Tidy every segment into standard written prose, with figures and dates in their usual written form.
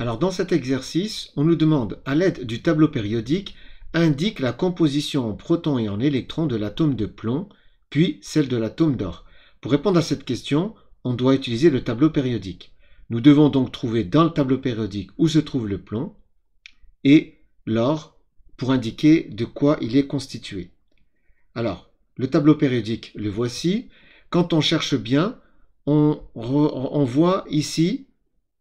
Alors dans cet exercice, on nous demande, à l'aide du tableau périodique, indique la composition en protons et en électrons de l'atome de plomb, puis celle de l'atome d'or. Pour répondre à cette question, on doit utiliser le tableau périodique. Nous devons donc trouver dans le tableau périodique où se trouve le plomb et l'or pour indiquer de quoi il est constitué. Alors, le tableau périodique, le voici. Quand on cherche bien, on voit ici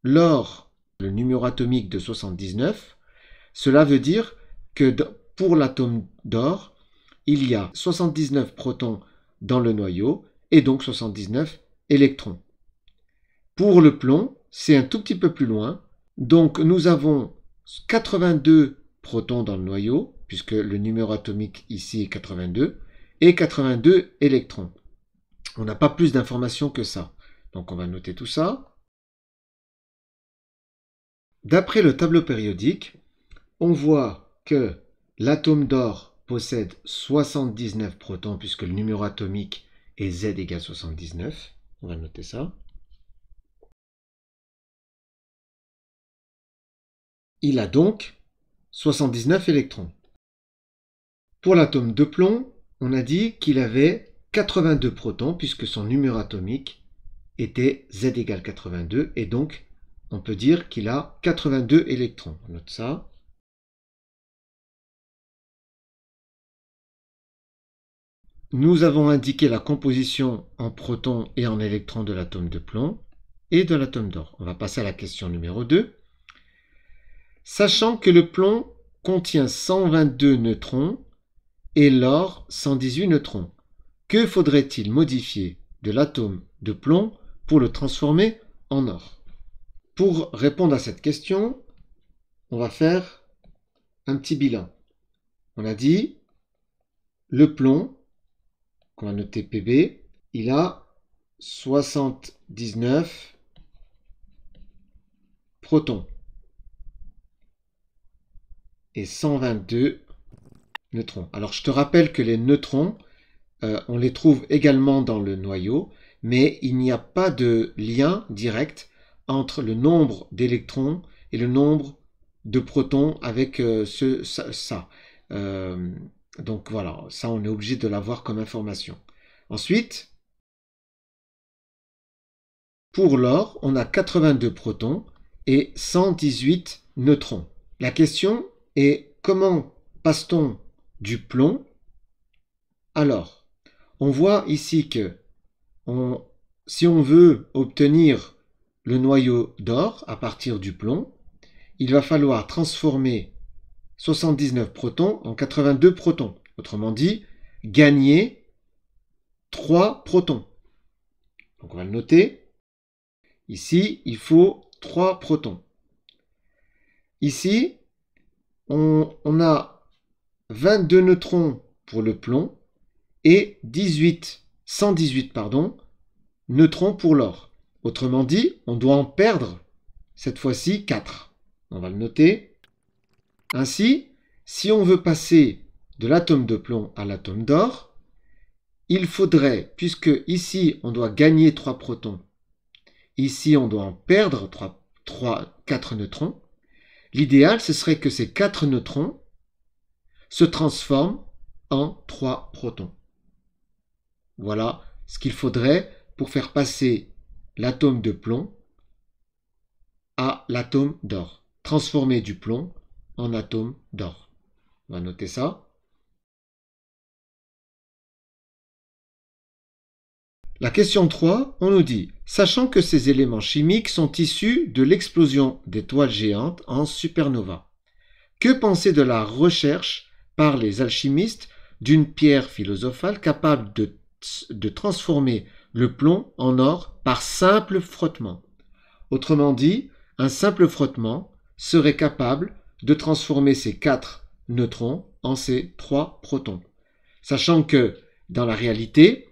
l'or, le numéro atomique de 79. Cela veut dire que pour l'atome d'or, il y a 79 protons dans le noyau et donc 79 électrons. Pour le plomb, c'est un tout petit peu plus loin. Donc nous avons 82 protons dans le noyau, puisque le numéro atomique ici est 82, et 82 électrons. On n'a pas plus d'informations que ça. Donc on va noter tout ça. D'après le tableau périodique, on voit que l'atome d'or possède 79 protons, puisque le numéro atomique est Z égale 79. On va noter ça. Il a donc 79 électrons. Pour l'atome de plomb, on a dit qu'il avait 82 protons, puisque son numéro atomique était Z égale 82, et donc on peut dire qu'il a 82 électrons. On note ça. Nous avons indiqué la composition en protons et en électrons de l'atome de plomb et de l'atome d'or. On va passer à la question numéro 2. Sachant que le plomb contient 122 neutrons et l'or 118 neutrons, que faudrait-il modifier de l'atome de plomb pour le transformer en or? Pour répondre à cette question, on va faire un petit bilan. On a dit le plomb, qu'on va noter Pb, il a 79 protons et 122 neutrons. Alors je te rappelle que les neutrons, on les trouve également dans le noyau, mais il n'y a pas de lien direct entre le nombre d'électrons et le nombre de protons avec ça. Donc voilà, ça on est obligé de l'avoir comme information. Ensuite, pour l'or, on a 82 protons et 118 neutrons. La question est comment passe-t-on du plomb à l'or? On voit ici que si on veut obtenir le noyau d'or à partir du plomb, il va falloir transformer 79 protons en 82 protons. Autrement dit, gagner 3 protons. Donc on va le noter. Ici, il faut 3 protons. Ici, on a 22 neutrons pour le plomb et 118 neutrons pour l'or. Autrement dit, on doit en perdre cette fois-ci 4. On va le noter. Ainsi, si on veut passer de l'atome de plomb à l'atome d'or, il faudrait, puisque ici on doit gagner 3 protons, ici on doit en perdre 4 neutrons, l'idéal ce serait que ces 4 neutrons se transforment en 3 protons. Voilà ce qu'il faudrait pour faire passer l'atome de plomb à l'atome d'or. Transformer du plomb en atome d'or. On va noter ça. La question 3, on nous dit, sachant que ces éléments chimiques sont issus de l'explosion d'étoiles géantes en supernova, que penser de la recherche par les alchimistes d'une pierre philosophale capable de transformer le plomb en or par simple frottement? Autrement dit, un simple frottement serait capable de transformer ces 4 neutrons en ces 3 protons. Sachant que, dans la réalité,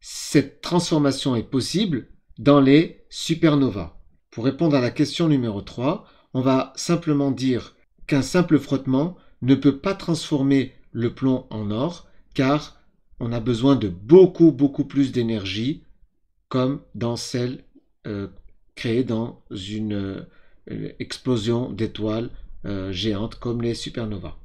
cette transformation est possible dans les supernovas. Pour répondre à la question numéro 3, on va simplement dire qu'un simple frottement ne peut pas transformer le plomb en or, car on a besoin de beaucoup plus d'énergie, comme dans celle créée dans une explosions d'étoiles géantes comme les supernovas.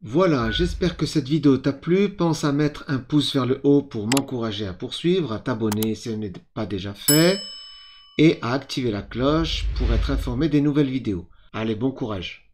Voilà, j'espère que cette vidéo t'a plu. Pense à mettre un pouce vers le haut pour m'encourager à poursuivre, à t'abonner si ce n'est pas déjà fait et à activer la cloche pour être informé des nouvelles vidéos. Allez, bon courage!